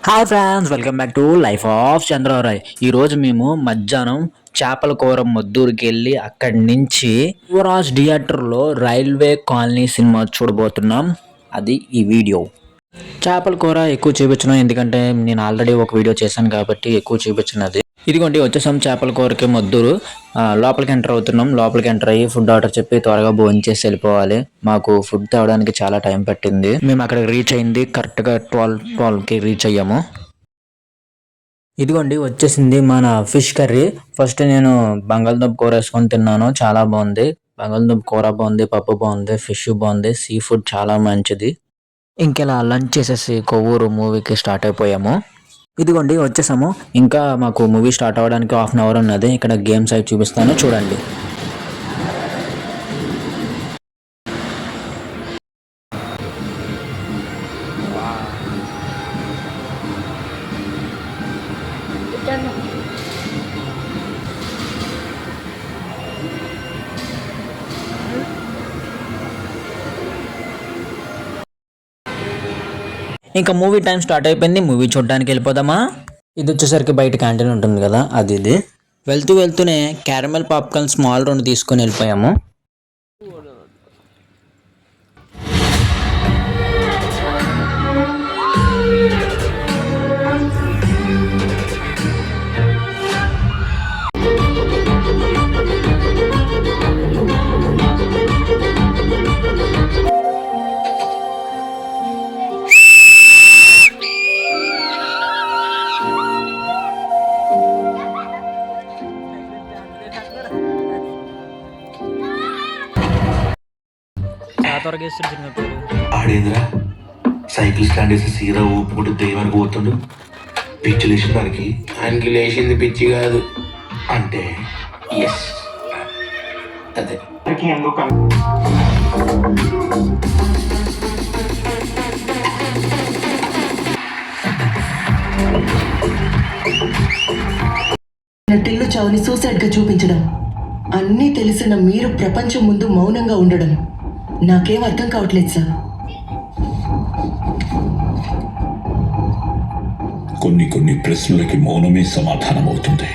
Hi friends, welcome back to life of Chandra Roy. ఈరోజు మేము మధ్యాహ్నం చేపల కూర మద్దూరుకి వెళ్ళి అక్కడి నుంచి యువరాజ్ థియేటర్లో రైల్వే కాలనీ సినిమా చూడబోతున్నాం. అది ఈ వీడియో. చేపల కూర ఎక్కువ చూపించను, ఎందుకంటే నేను ఆల్రెడీ ఒక వీడియో చేశాను కాబట్టి ఎక్కువ చూపించినది. ఇదిగోండి వచ్చేసాం చేపల కూరకి మద్దూరు. లోపలికి ఎంటర్ అవుతున్నాం. లోపలికి ఎంటర్ అయ్యి ఫుడ్ ఆర్డర్ చెప్పి త్వరగా భోంచేసి వెళ్ళిపోవాలి. మాకు ఫుడ్ తేవడానికి చాలా టైం పట్టింది. మేము అక్కడికి రీచ్ అయింది కరెక్ట్గా 12కి రీచ్ అయ్యాము. ఇదిగోండి వచ్చేసింది మన ఫిష్ కర్రీ. ఫస్ట్ నేను బంగాళదుంప కూర వేసుకొని తిన్నాను, చాలా బాగుంది. బంగాళదుంప కూర బాగుంది, పప్పు బాగుంది, ఫిష్ బాగుంది, సీ ఫుడ్ చాలా మంచిది. ఇంకెలా లంచ్ చేసేసి కొవ్వూరు మూవీకి స్టార్ట్ అయిపోయాము. ఇదిగోండి వచ్చేసాము. ఇంకా మాకు మూవీ స్టార్ట్ అవ్వడానికి హాఫ్ అన్ అవర్ ఉన్నది. ఇక్కడ గేమ్స్ అవి చూపిస్తాను చూడండి. ఇంకా మూవీ టైం స్టార్ట్ అయిపోయింది. మూవీ చూడడానికి వెళ్ళిపోదామా? ఇది వచ్చేసరికి బయట క్యాంటీన్ ఉంటుంది కదా, అది ఇది. వెళ్తూనే క్యారమెల్ పాప్కార్న్ స్మాల్ 2 తీసుకొని వెళ్ళిపోయాము. ఆడేంద్రా సైకిల్ స్టాండ్ వేసి సీదా ఊపుకుంటూ దెయ్యానికి పోతుండు. పిచ్చి లేచిన దానికి ఆయనకి లేచింది పిచ్చి కాదు అంటే ఎస్ అదే. టిల్లు చావుని సూసైడ్ గా చూపించడం, అన్నీ తెలిసిన మీరు ప్రపంచం ముందు మౌనంగా ఉండడం నాకేం అర్థం కావట్లేదు సార్. కొన్ని ప్రశ్నలకి మౌనమే సమాధానం అవుతుంది.